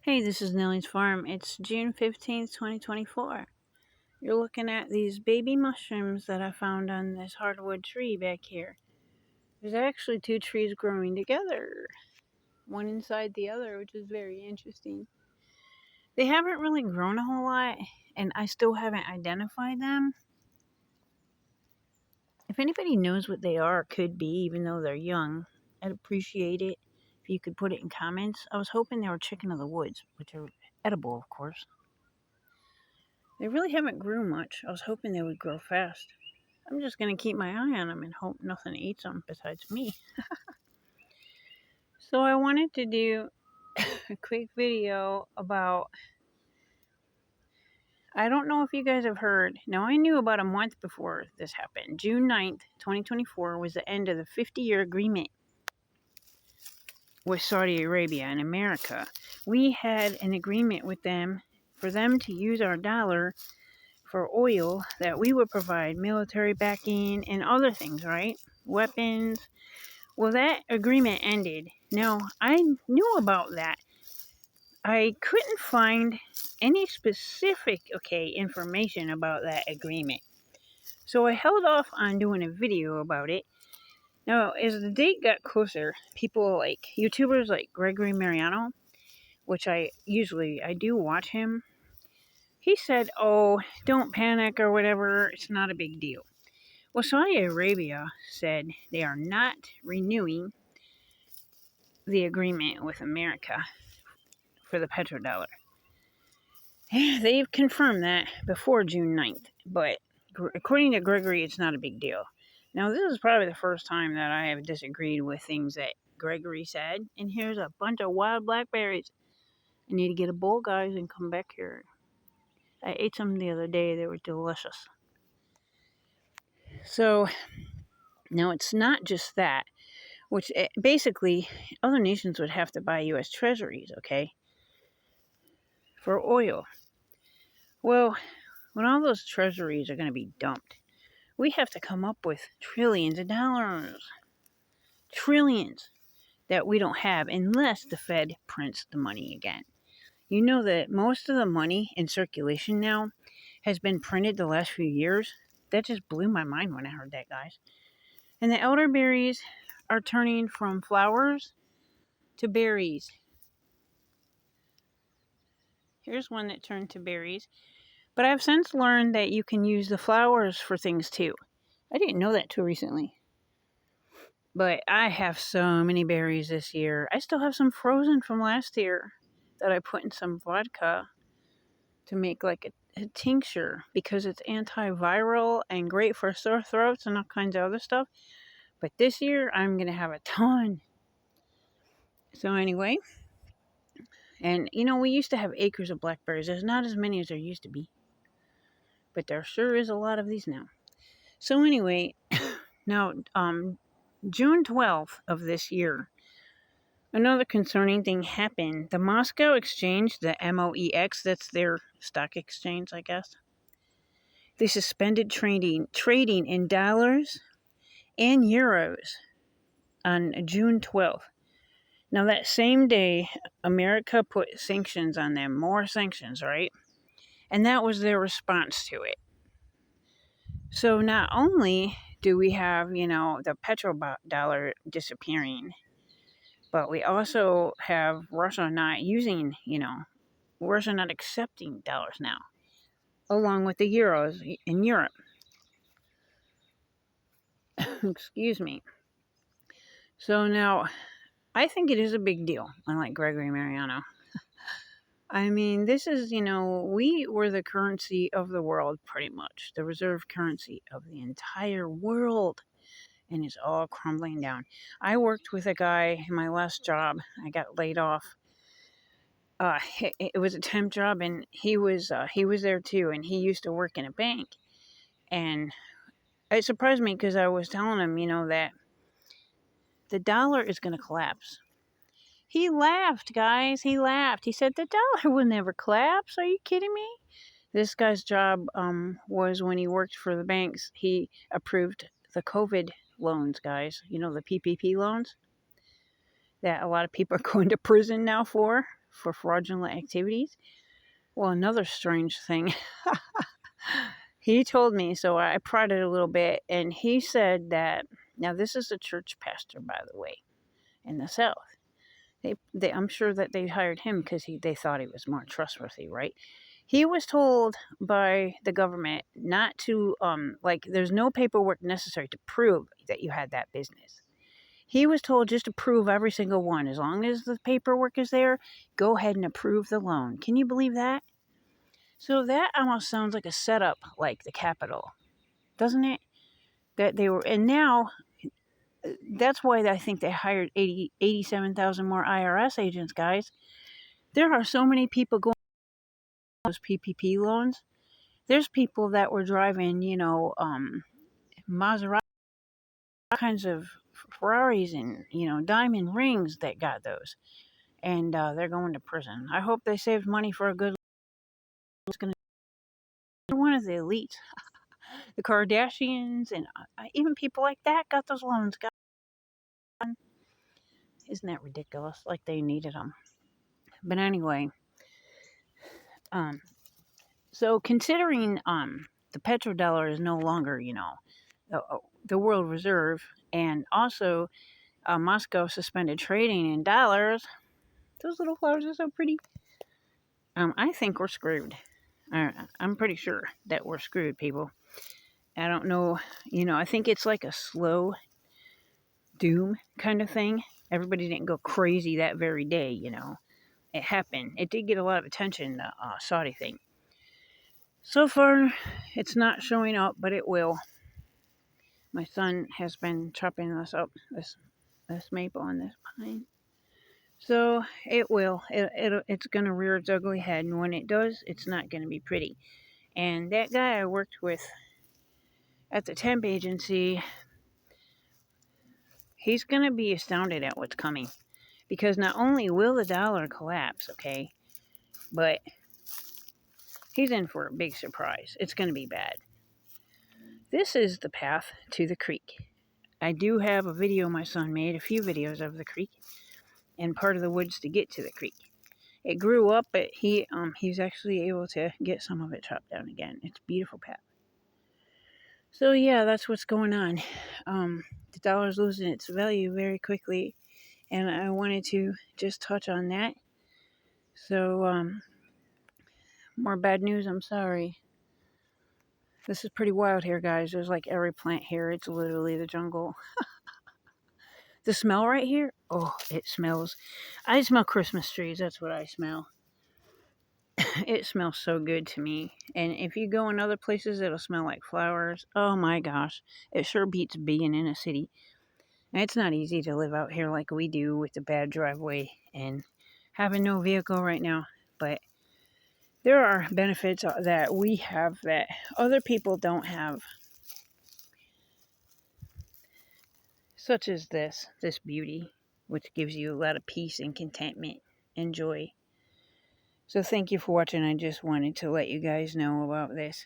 Hey, this is Nellie's Farm. It's June 15th, 2024. You're looking at these baby mushrooms that I found on this hardwood tree back here. There's actually two trees growing together, one inside the other, which is very interesting. They haven't really grown a whole lot, and I still haven't identified them. If anybody knows what they are, could be, even though they're young, I'd appreciate it if you could put it in comments. I was hoping they were chicken of the woods, which are edible, of course. They really haven't grew much. I was hoping they would grow fast. I'm just going to keep my eye on them and hope nothing eats them besides me. So I wanted to do a quick video about, I don't know if you guys have heard. Now, I knew about a month before this happened. June 9th, 2024 was the end of the 50-year agreement with Saudi Arabia and America. We had an agreement with them for them to use our dollar for oil, that we would provide military backing and other things, right? Weapons. Well, that agreement ended. Now, I knew about that. I couldn't find any specific, information about that agreement. So I held off on doing a video about it. Now, as the date got closer, people like YouTubers like Gregory Mariano, which I do watch him. He said, "Oh, don't panic or whatever. It's not a big deal." Well, Saudi Arabia said they are not renewing the agreement with America for the petrodollar. They've confirmed that before June 9th, but according to Gregory, it's not a big deal. Now, this is probably the first time that I have disagreed with things that Gregory said, and here's a bunch of wild blackberries. I need to get a bowl, guys, and come back here. I ate some the other day. They were delicious. So, now it's not just that, which basically other nations would have to buy U.S. treasuries, okay, for oil. Well, when all those treasuries are going to be dumped, we have to come up with trillions of dollars. Trillions that we don't have unless the Fed prints the money again. You know that most of the money in circulation now has been printed the last few years. That just blew my mind when I heard that, guys. And the elderberries are turning from flowers to berries. Here's one that turned to berries. But I've since learned that you can use the flowers for things too. I didn't know that till recently. But I have so many berries this year. I still have some frozen from last year that I put in some vodka to make like a tincture because it's antiviral and great for sore throats and all kinds of other stuff. But this year I'm going to have a ton. So anyway, and we used to have acres of blackberries. There's not as many as there used to be. But there sure is a lot of these now. So anyway, now June 12th of this year, another concerning thing happened. The Moscow Exchange, the MOEX, that's their stock exchange, I guess. They suspended trading in dollars and euros on June 12th. Now, that same day, America put sanctions on them, more sanctions, right? And that was their response to it. So not only do we have, the petrodollar disappearing, but we also have Russia not using, Russia not accepting dollars now, along with the euros in Europe. Excuse me. So now, I think it is a big deal, unlike Gregory Mariano. I mean, this is, we were the currency of the world, pretty much, the reserve currency of the entire world, and it's all crumbling down. I worked with a guy in my last job. I got laid off. It was a temp job, and he was there too, and he used to work in a bank, and it surprised me because I was telling him, that the dollar is going to collapse. He laughed, guys. He laughed. He said, "The dollar will never collapse. Are you kidding me?" This guy's job was when he worked for the banks. He approved the COVID loans, guys. The PPP loans that a lot of people are going to prison now for. for fraudulent activities. Well, another strange thing. He told me, so I prodded a little bit, and he said that, now this is a church pastor, by the way, in the South. I'm sure that they hired him because they thought he was more trustworthy, right? He was told by the government not to, there's no paperwork necessary to prove that you had that business. He was told just to approve every single one. As long as the paperwork is there, go ahead and approve the loan. Can you believe that? So that almost sounds like a setup like the Capitol, doesn't it? That they were, and now that's why I think they hired 87,000 more IRS agents, guys. There are so many people going those PPP loans. There's people that were driving, Maserati, kinds of Ferraris and, diamond rings that got those. And they're going to prison. I hope they saved money for a good. It's going to one of the elites. The Kardashians and even people like that got those loans. Isn't that ridiculous? Like they needed them. But anyway, so considering the petrodollar is no longer, the world reserve, and also Moscow suspended trading in dollars. Those little flowers are so pretty. I think we're screwed. I'm pretty sure that we're screwed, people. I don't know, I think it's like a slow doom kind of thing. Everybody didn't go crazy that very day, It happened. It did get a lot of attention, the Saudi thing. So far, it's not showing up, but it will. My son has been chopping this up, this maple and this pine. So it will. It's going to rear its ugly head, and when it does, it's not going to be pretty. And that guy I worked with at the temp agency, he's going to be astounded at what's coming. Because not only will the dollar collapse, okay, but he's in for a big surprise. It's going to be bad. This is the path to the creek. I do have a video my son made, a few videos of the creek, and part of the woods to get to the creek. It grew up, but he's actually able to get some of it chopped down again. It's a beautiful path. So yeah, that's what's going on. The dollar's losing its value very quickly, and I wanted to just touch on that. So more bad news. I'm sorry. This is pretty wild here, guys. There's like every plant here. It's literally the jungle. The smell right here, oh, it smells. I smell Christmas trees. That's what I smell. It smells so good to me. And if you go in other places, it'll smell like flowers. Oh my gosh. It sure beats being in a city. And it's not easy to live out here like we do with the bad driveway and having no vehicle right now. But there are benefits that we have that other people don't have. Such as this beauty, which gives you a lot of peace and contentment and joy. So thank you for watching. I just wanted to let you guys know about this.